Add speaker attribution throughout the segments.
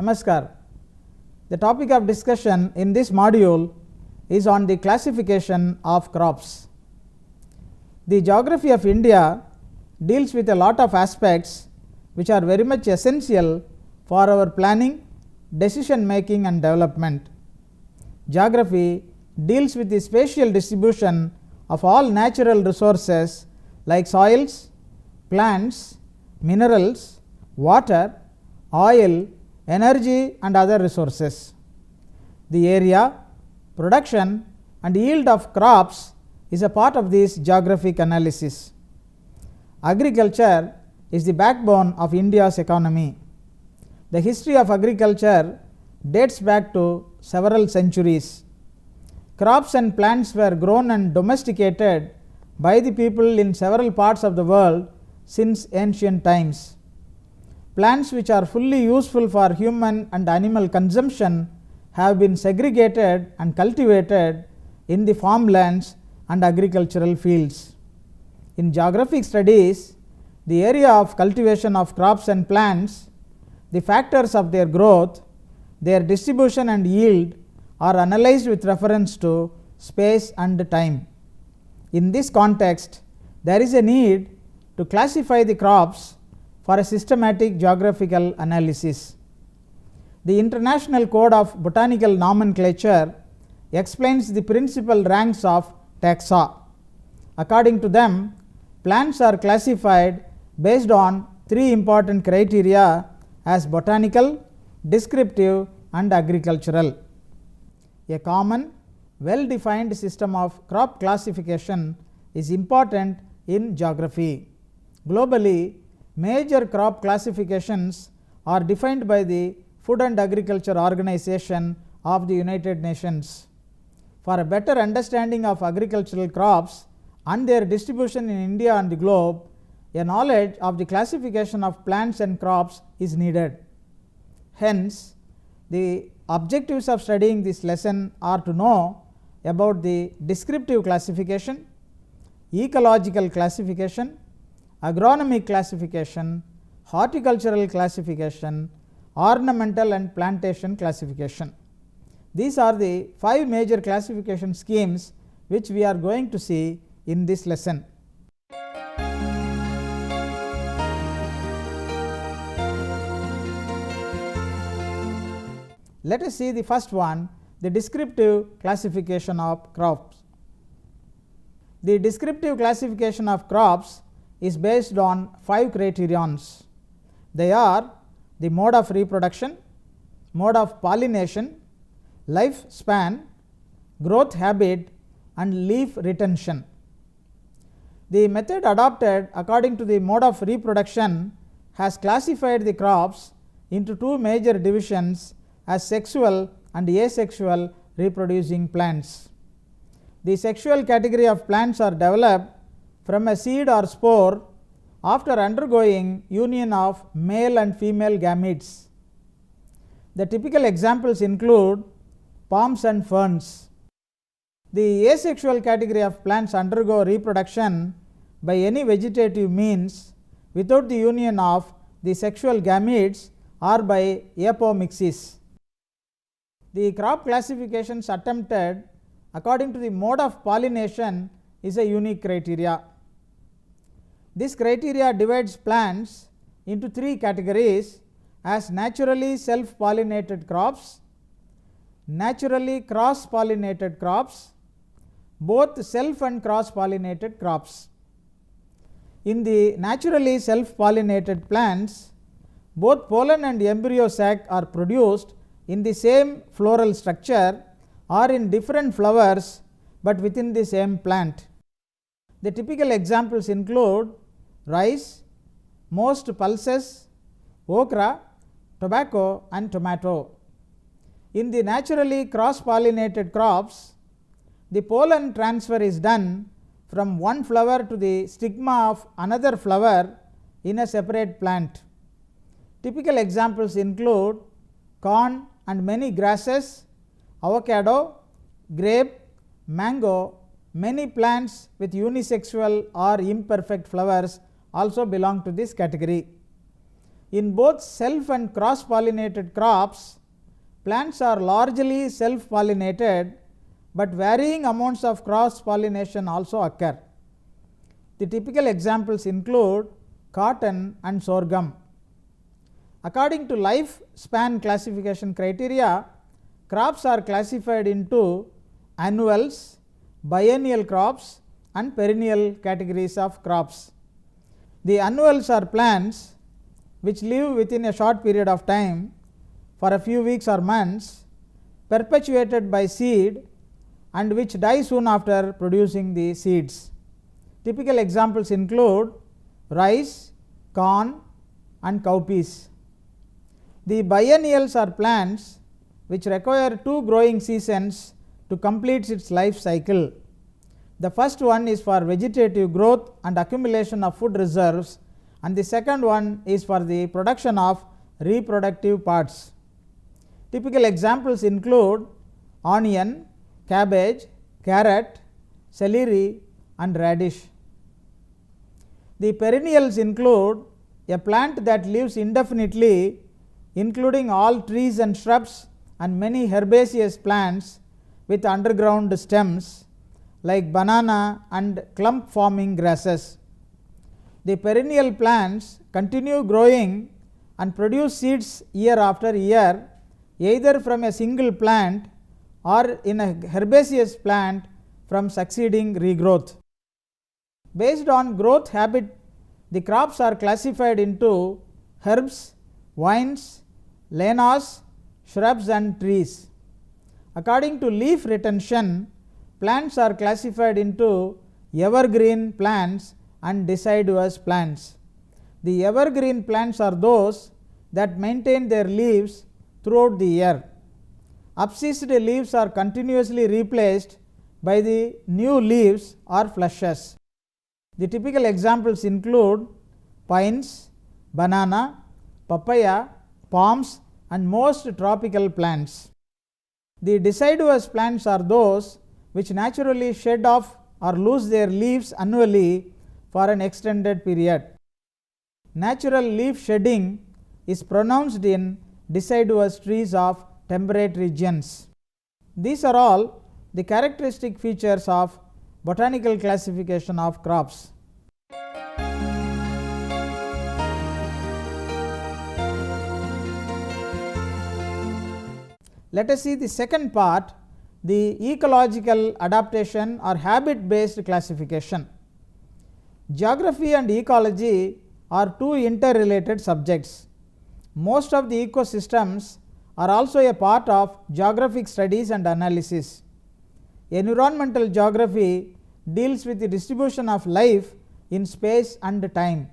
Speaker 1: Namaskar. The topic of discussion in this module is on the classification of crops. The geography of India deals with a lot of aspects which are very much essential for our planning, decision making and development. Geography deals with the spatial distribution of all natural resources like soils, plants, minerals, water, oil, energy and other resources. The area, production and yield of crops is a part of this geographic analysis. Agriculture is the backbone of India's economy. The history of agriculture dates back to several centuries. Crops and plants were grown and domesticated by the people in several parts of the world since ancient times. Plants which are fully useful for human and animal consumption have been segregated and cultivated in the farmlands and agricultural fields. In geographic studies, the area of cultivation of crops and plants, the factors of their growth, their distribution and yield are analyzed with reference to space and time. In this context, there is a need to classify the crops for a systematic geographical analysis. The International Code of Botanical Nomenclature explains the principal ranks of taxa. According to them, plants are classified based on three important criteria as botanical, descriptive and agricultural. A common, well-defined system of crop classification is important in geography. Globally, major crop classifications are defined by the Food and Agriculture Organization of the United Nations. For a better understanding of agricultural crops and their distribution in India and the globe, a knowledge of the classification of plants and crops is needed. Hence, the objectives of studying this lesson are to know about the descriptive classification, ecological classification, agronomic classification, horticultural classification, ornamental and plantation classification. These are the 5 major classification schemes which we are going to see in this lesson. Let us see the first one, the descriptive classification of crops. The descriptive classification of crops is based on 5 criterions. They are the mode of reproduction, mode of pollination, lifespan, growth habit and leaf retention. The method adopted according to the mode of reproduction has classified the crops into 2 major divisions as sexual and asexual reproducing plants. The sexual category of plants are developed from a seed or spore after undergoing union of male and female gametes. The typical examples include palms and ferns. The asexual category of plants undergo reproduction by any vegetative means without the union of the sexual gametes or by apomixis. The crop classifications attempted according to the mode of pollination is a unique criteria. This criteria divides plants into 3 categories as naturally self-pollinated crops, naturally cross-pollinated crops, both self and cross-pollinated crops. In the naturally self-pollinated plants, both pollen and embryo sac are produced in the same floral structure or in different flowers but within the same plant. The typical examples include rice, most pulses, okra, tobacco and tomato. In the naturally cross-pollinated crops, the pollen transfer is done from one flower to the stigma of another flower in a separate plant. Typical examples include corn and many grasses, avocado, grape, mango. Many plants with unisexual or imperfect flowers also belong to this category. In both self and cross pollinated crops, plants are largely self pollinated, but varying amounts of cross pollination also occur. The typical examples include cotton and sorghum. According to lifespan classification criteria, crops are classified into annuals, biennial crops and perennial categories of crops. The annuals are plants which live within a short period of time for a few weeks or months, perpetuated by seed, and which die soon after producing the seeds. Typical examples include rice, corn and cowpeas. The biennials are plants which require 2 growing seasons to complete its life cycle. The first one is for vegetative growth and accumulation of food reserves, and the second one is for the production of reproductive parts. Typical examples include onion, cabbage, carrot, celery and radish. The perennials include a plant that lives indefinitely, including all trees and shrubs and many herbaceous plants with underground stems like banana and clump forming grasses. The perennial plants continue growing and produce seeds year after year, either from a single plant or in a herbaceous plant from succeeding regrowth. Based on growth habit, the crops are classified into herbs, vines, lianas, shrubs and trees. According to leaf retention, plants are classified into evergreen plants and deciduous plants. The evergreen plants are those that maintain their leaves throughout the year. Abscissed leaves are continuously replaced by the new leaves or flushes. The typical examples include pines, banana, papaya, palms and most tropical plants. The deciduous plants are those which naturally shed off or lose their leaves annually for an extended period. Natural leaf shedding is pronounced in deciduous trees of temperate regions. These are all the characteristic features of botanical classification of crops. Let us see the second part, the ecological adaptation or habit based classification. Geography and ecology are two interrelated subjects. Most of the ecosystems are also a part of geographic studies and analysis. Environmental geography deals with the distribution of life in space and time.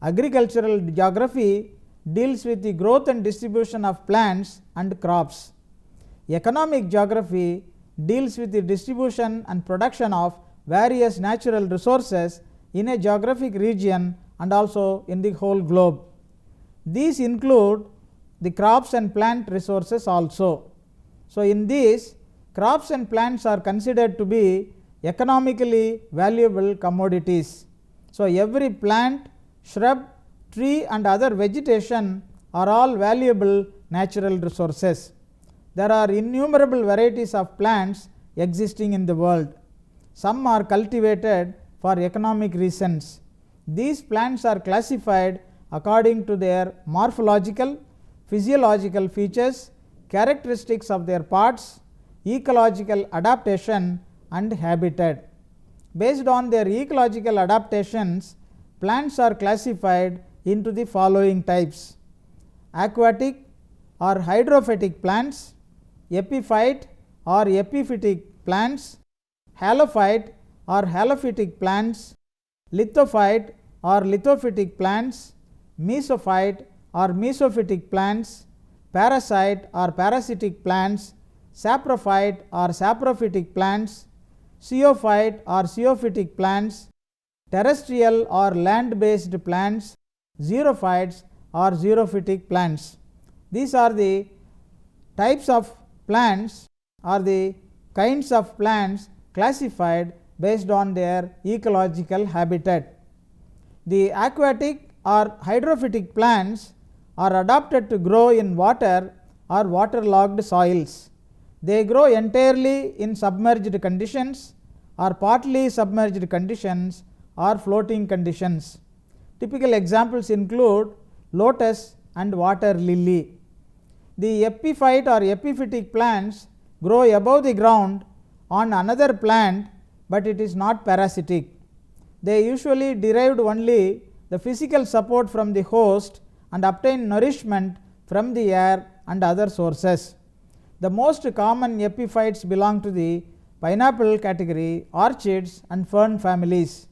Speaker 1: Agricultural geography deals with the growth and distribution of plants and crops. Economic geography deals with the distribution and production of various natural resources in a geographic region and also in the whole globe. These include the crops and plant resources also. So, in these, crops and plants are considered to be economically valuable commodities. So, every plant, shrub, tree and other vegetation are all valuable natural resources. There are innumerable varieties of plants existing in the world. Some are cultivated for economic reasons. These plants are classified according to their morphological, physiological features, characteristics of their parts, ecological adaptation and habitat. Based on their ecological adaptations, plants are classified into the following types: aquatic or hydrophytic plants, epiphyte or epiphytic plants, halophyte or halophytic plants, lithophyte or lithophytic plants, mesophyte or mesophytic plants, parasite or parasitic plants, saprophyte or saprophytic plants, zeophyte or zeophytic plants, terrestrial or land based plants, xerophytes or xerophytic plants. These are the types of plants or the kinds of plants classified based on their ecological habitat. The aquatic or hydrophytic plants are adapted to grow in water or waterlogged soils. They grow entirely in submerged conditions or partly submerged conditions or floating conditions. Typical examples include lotus and water lily. The epiphyte or epiphytic plants grow above the ground on another plant, but it is not parasitic. They usually derived only the physical support from the host and obtain nourishment from the air and other sources. The most common epiphytes belong to the pineapple category, orchids and fern families.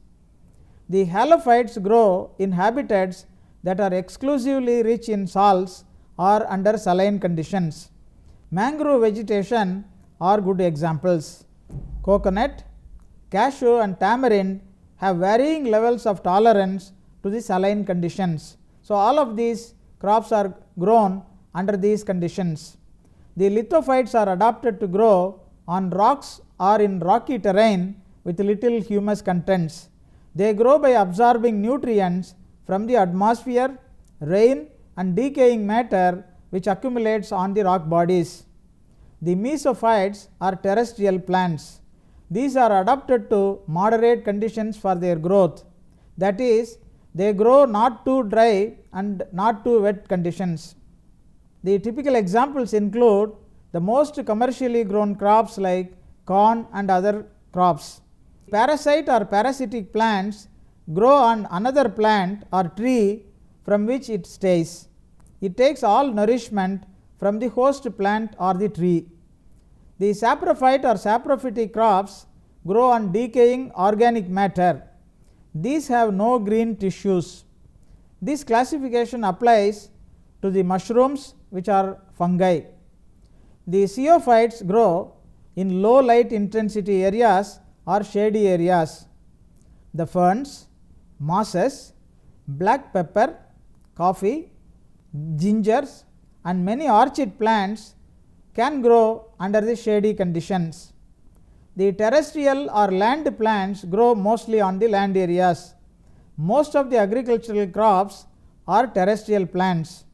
Speaker 1: The halophytes grow in habitats that are exclusively rich in salts or under saline conditions. Mangrove vegetation are good examples. Coconut, cashew and tamarind have varying levels of tolerance to the saline conditions. So, all of these crops are grown under these conditions. The lithophytes are adapted to grow on rocks or in rocky terrain with little humus contents. They grow by absorbing nutrients from the atmosphere, rain and decaying matter which accumulates on the rock bodies. The mesophytes are terrestrial plants. These are adapted to moderate conditions for their growth. That is, they grow not too dry and not too wet conditions. The typical examples include the most commercially grown crops like corn and other crops. Parasite or parasitic plants grow on another plant or tree from which it stays. It takes all nourishment from the host plant or the tree. The saprophyte or saprophytic crops grow on decaying organic matter. These have no green tissues. This classification applies to the mushrooms, which are fungi. The zeophytes grow in low light intensity areas or shady areas. The ferns, mosses, black pepper, coffee, gingers and many orchid plants can grow under the shady conditions. The terrestrial or land plants grow mostly on the land areas. Most of the agricultural crops are terrestrial plants.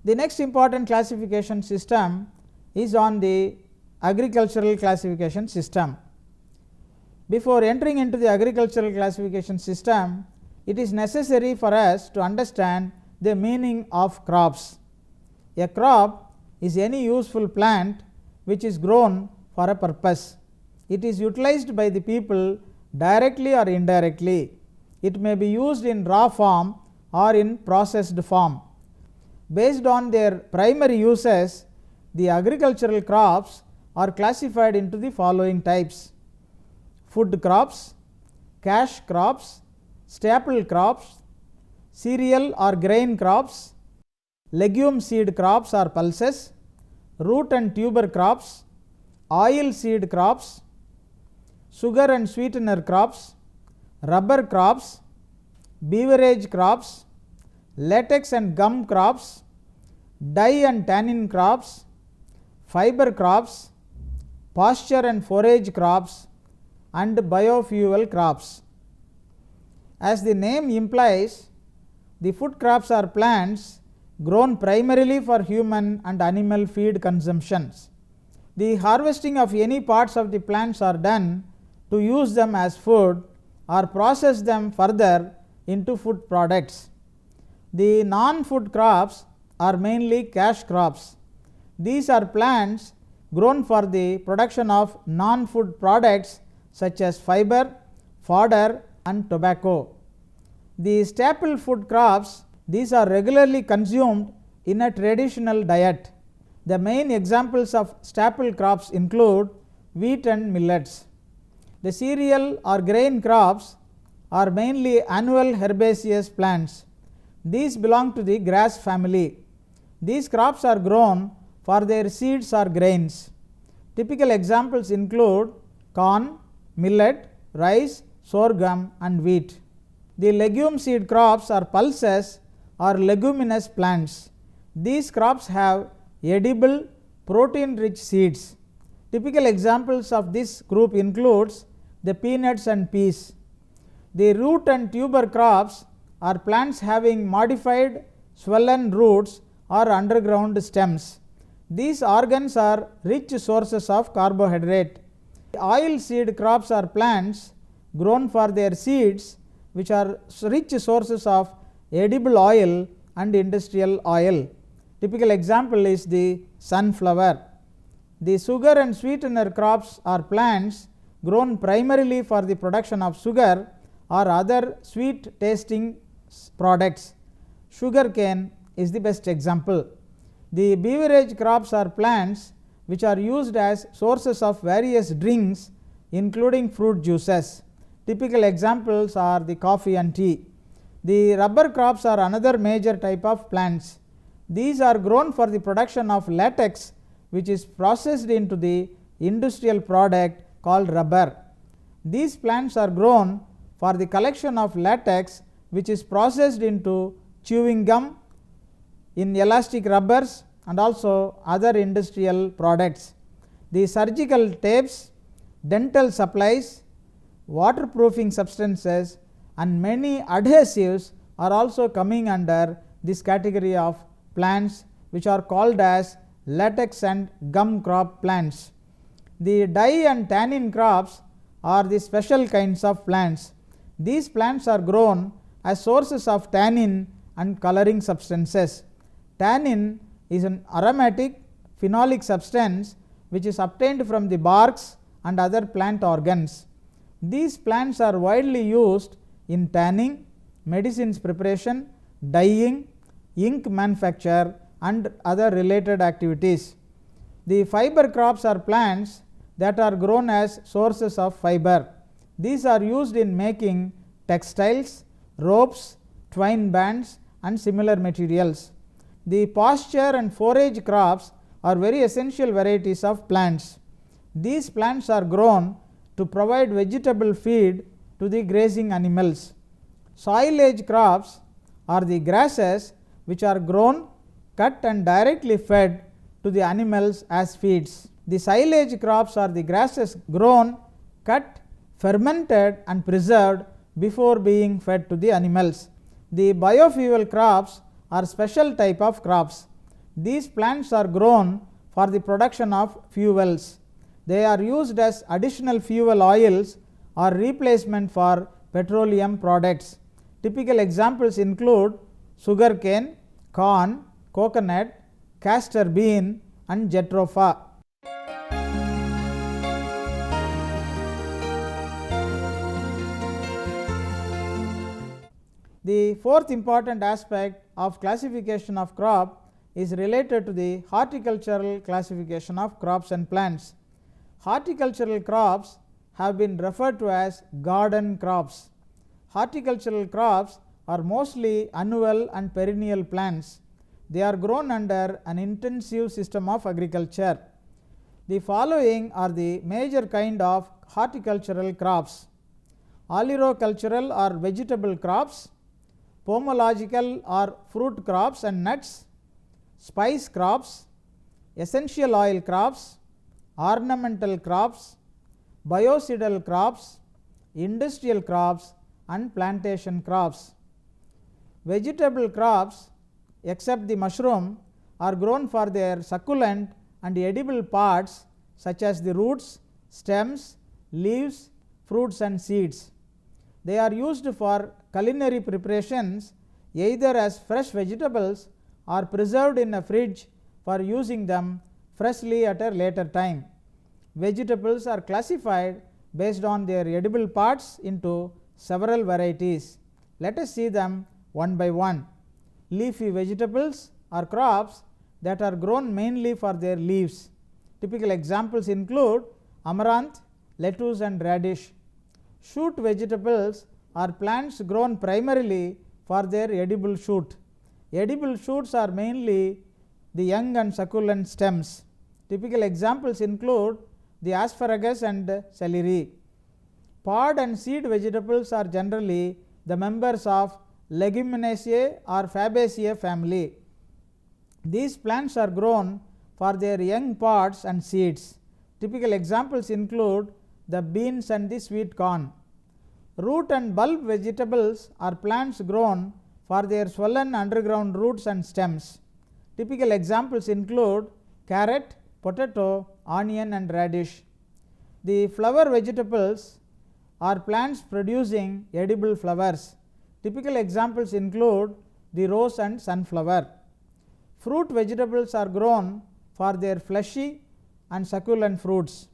Speaker 1: The next important classification system is on the agricultural classification system. Before entering into the agricultural classification system, it is necessary for us to understand the meaning of crops. A crop is any useful plant which is grown for a purpose. It is utilized by the people directly or indirectly. It may be used in raw form or in processed form. Based on their primary uses, the agricultural crops are classified into the following types: food crops, cash crops, staple crops, cereal or grain crops, legume seed crops or pulses, root and tuber crops, oil seed crops, sugar and sweetener crops, rubber crops, beverage crops, latex and gum crops, dye and tannin crops, fiber crops, pasture and forage crops and biofuel crops. As the name implies, the food crops are plants grown primarily for human and animal feed consumptions. The harvesting of any parts of the plants are done to use them as food or process them further into food products. The non-food crops are mainly cash crops. These are plants grown for the production of non-food products such as fiber, fodder and tobacco. The staple food crops, these are regularly consumed in a traditional diet. The main examples of staple crops include wheat and millets. The cereal or grain crops are mainly annual herbaceous plants. These belong to the grass family. These crops are grown for their seeds or grains. Typical examples include corn, millet, rice, sorghum and wheat. The legume seed crops are pulses or leguminous plants. These crops have edible, protein rich seeds. Typical examples of this group includes the peanuts and peas. The root and tuber crops are plants having modified swollen roots or underground stems. These organs are rich sources of carbohydrate. Oil seed crops are plants grown for their seeds, which are rich sources of edible oil and industrial oil. Typical example is the sunflower. The sugar and sweetener crops are plants grown primarily for the production of sugar or other sweet tasting products. Sugarcane is the best example. The beverage crops are plants which are used as sources of various drinks, including fruit juices. Typical examples are the coffee and tea. The rubber crops are another major type of plants. These are grown for the production of latex, which is processed into the industrial product called rubber. These plants are grown for the collection of latex, which is processed into chewing gum, in elastic rubbers, and also other industrial products. The surgical tapes, dental supplies, waterproofing substances, and many adhesives are also coming under this category of plants, which are called as latex and gum crop plants. The dye and tannin crops are the special kinds of plants. These plants are grown as sources of tannin and coloring substances. Tannin is an aromatic phenolic substance which is obtained from the barks and other plant organs. These plants are widely used in tanning, medicines preparation, dyeing, ink manufacture, and other related activities. The fiber crops are plants that are grown as sources of fiber. These are used in making textiles, ropes, twine bands, and similar materials. The pasture and forage crops are very essential varieties of plants. These plants are grown to provide vegetable feed to the grazing animals. Silage crops are the grasses which are grown, cut, and directly fed to the animals as feeds. The silage crops are the grasses grown, cut, fermented, and preserved before being fed to the animals. The biofuel crops are special type of crops. These plants are grown for the production of fuels. They are used as additional fuel oils or replacement for petroleum products. Typical examples include sugarcane, corn, coconut, castor bean, and jatropha. The fourth important aspect of classification of crop is related to the horticultural classification of crops and plants. Horticultural crops have been referred to as garden crops. Horticultural crops are mostly annual and perennial plants. They are grown under an intensive system of agriculture. The following are the major kind of horticultural crops: olericultural or vegetable crops, pomological or fruit crops and nuts, spice crops, essential oil crops, ornamental crops, biocidal crops, industrial crops, and plantation crops. Vegetable crops, except the mushroom, are grown for their succulent and edible parts such as the roots, stems, leaves, fruits, and seeds. They are used for culinary preparations either as fresh vegetables or preserved in a fridge for using them freshly at a later time. Vegetables are classified based on their edible parts into several varieties. Let us see them one by one. Leafy vegetables are crops that are grown mainly for their leaves. Typical examples include amaranth, lettuce, and radish. Shoot vegetables are plants grown primarily for their edible shoot. Edible shoots are mainly the young and succulent stems. Typical examples include the asparagus and celery. Pod and seed vegetables are generally the members of Leguminosae or Fabaceae family. These plants are grown for their young pods and seeds. Typical examples include the beans and the sweet corn. Root and bulb vegetables are plants grown for their swollen underground roots and stems. Typical examples include carrot, potato, onion and radish. The flower vegetables are plants producing edible flowers. Typical examples include the rose and sunflower. Fruit vegetables are grown for their fleshy and succulent fruits.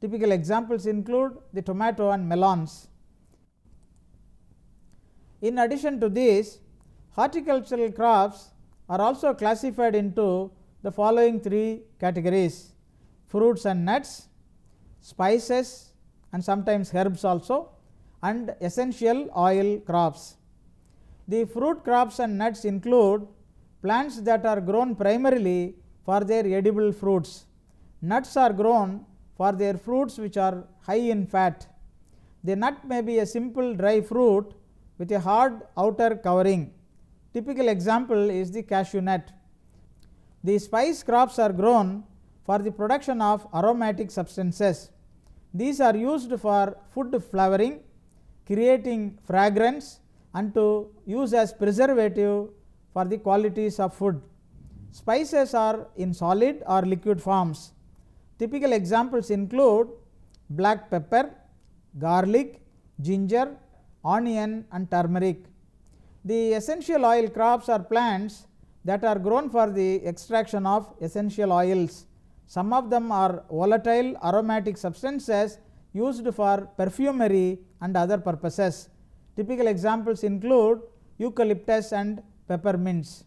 Speaker 1: Typical examples include the tomato and melons. In addition to these, horticultural crops are also classified into the following three categories: fruits and nuts, spices and sometimes herbs also, and essential oil crops. The fruit crops and nuts include plants that are grown primarily for their edible fruits. Nuts are grown for their fruits which are high in fat. The nut may be a simple dry fruit with a hard outer covering. Typical example is the cashew nut. The spice crops are grown for the production of aromatic substances. These are used for food flavoring, creating fragrance, and to use as preservative for the qualities of food. Spices are in solid or liquid forms. Typical examples include black pepper, garlic, ginger, onion and turmeric. The essential oil crops are plants that are grown for the extraction of essential oils. Some of them are volatile aromatic substances used for perfumery and other purposes. Typical examples include eucalyptus and peppermints.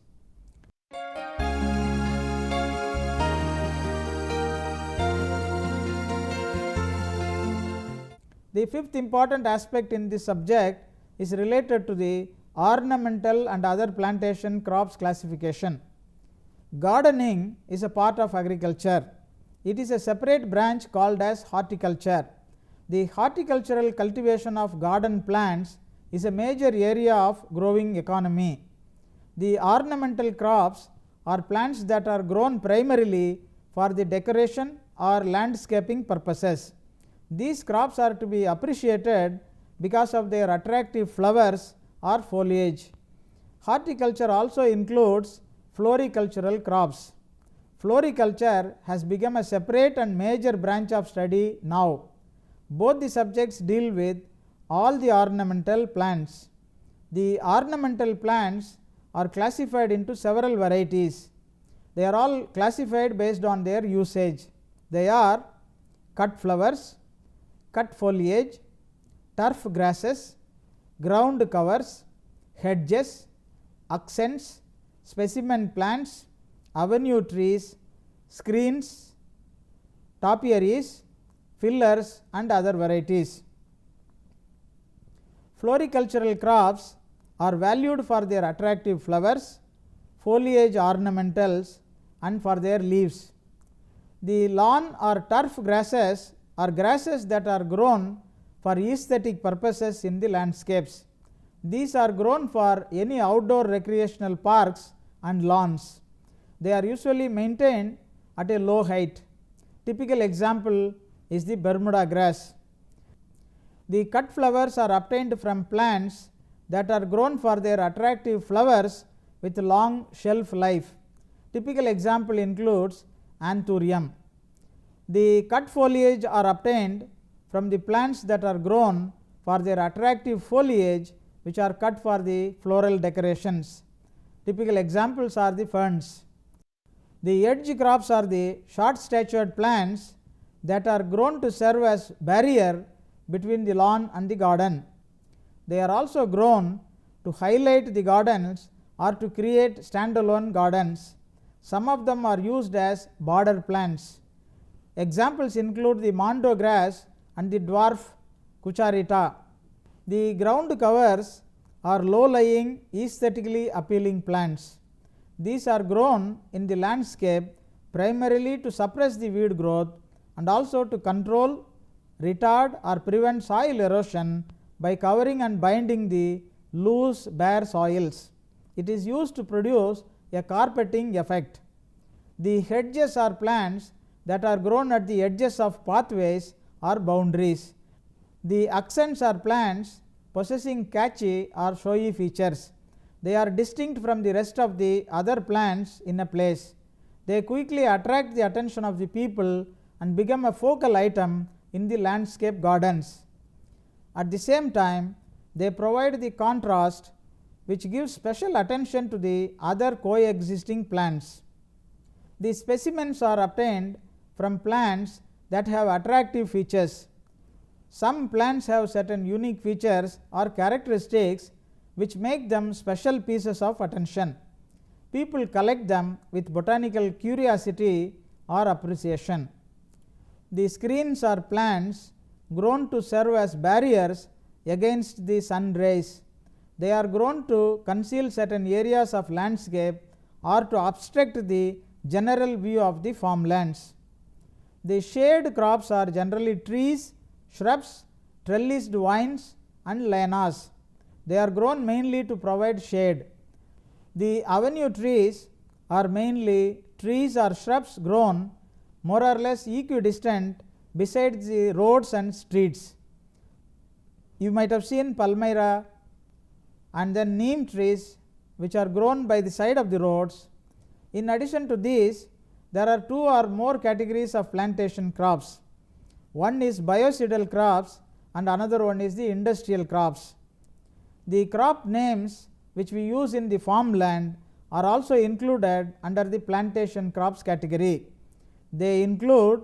Speaker 1: The fifth important aspect in this subject is related to the ornamental and other plantation crops classification. Gardening is a part of agriculture. It is a separate branch called as horticulture. The horticultural cultivation of garden plants is a major area of growing economy. The ornamental crops are plants that are grown primarily for the decoration or landscaping purposes. These crops are to be appreciated because of their attractive flowers or foliage. Horticulture also includes floricultural crops. Floriculture has become a separate and major branch of study now. Both the subjects deal with all the ornamental plants. The ornamental plants are classified into several varieties. They are all classified based on their usage. They are cut flowers, cut foliage, turf grasses, ground covers, hedges, accents, specimen plants, avenue trees, screens, topiaries, fillers and other varieties. Floricultural crops are valued for their attractive flowers, foliage ornamentals and for their leaves. The lawn or turf grasses are grasses that are grown for aesthetic purposes in the landscapes. These are grown for any outdoor recreational parks and lawns. They are usually maintained at a low height. Typical example is the Bermuda grass. The cut flowers are obtained from plants that are grown for their attractive flowers with long shelf life. Typical example includes anthurium. The cut foliage are obtained from the plants that are grown for their attractive foliage which are cut for the floral decorations. Typical examples are the ferns. The edge crops are the short statured plants that are grown to serve as barrier between the lawn and the garden. They are also grown to highlight the gardens or to create standalone gardens. Some of them are used as border plants. Examples include the mondo grass and the dwarf cucharita. The ground covers are low-lying, aesthetically appealing plants. These are grown in the landscape primarily to suppress the weed growth and also to control, retard or prevent soil erosion by covering and binding the loose bare soils. It is used to produce a carpeting effect. The hedges are plants that are grown at the edges of pathways or boundaries. The accents are plants possessing catchy or showy features. They are distinct from the rest of the other plants in a place. They quickly attract the attention of the people and become a focal item in the landscape gardens. At the same time, they provide the contrast which gives special attention to the other coexisting plants. The specimens are obtained from plants that have attractive features. Some plants have certain unique features or characteristics which make them special pieces of attention. People collect them with botanical curiosity or appreciation. The screens are plants grown to serve as barriers against the sun rays. They are grown to conceal certain areas of landscape or to obstruct the general view of the farmlands. The shade crops are generally trees, shrubs, trellised vines and lianas. They are grown mainly to provide shade. The avenue trees are mainly trees or shrubs grown more or less equidistant beside the roads and streets. You might have seen palmyra and then neem trees which are grown by the side of the roads. In addition to these, there are two or more categories of plantation crops. One is biocidal crops and another one is the industrial crops. The crop names which we use in the farmland are also included under the plantation crops category. They include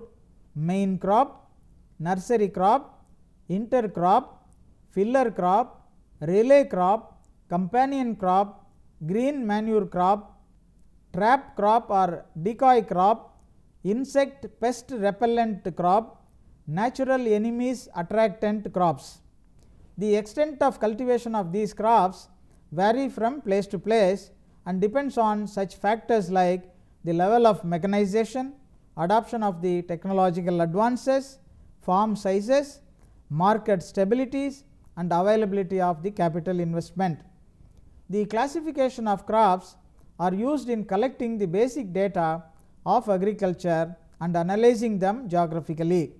Speaker 1: main crop, nursery crop, intercrop, filler crop, relay crop, companion crop, green manure crop, trap crop or decoy crop, insect pest repellent crop, natural enemies attractant crops. The extent of cultivation of these crops vary from place to place and depends on such factors like the level of mechanization, adoption of the technological advances, farm sizes, market stabilities and availability of the capital investment. The classification of crops are used in collecting the basic data of agriculture and analyzing them geographically.